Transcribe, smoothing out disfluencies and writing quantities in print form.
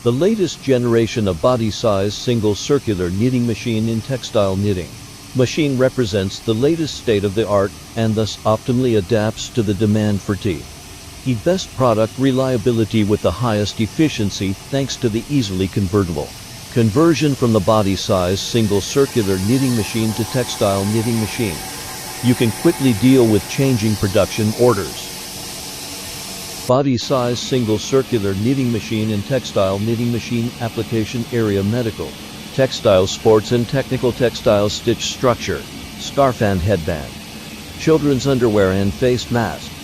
The latest generation of body-size single circular knitting machine in textile knitting. Machine represents the latest state-of-the-art and thus optimally adapts to the demand for tea. Best product reliability with the highest efficiency thanks to the easily convertible conversion from the body-size single circular knitting machine to textile knitting machine. You can quickly deal with changing production orders. Body-size single circular knitting machine and textile knitting machine application area medical, textile sports and technical textile stitch structure, scarf and headband, children's underwear and face mask.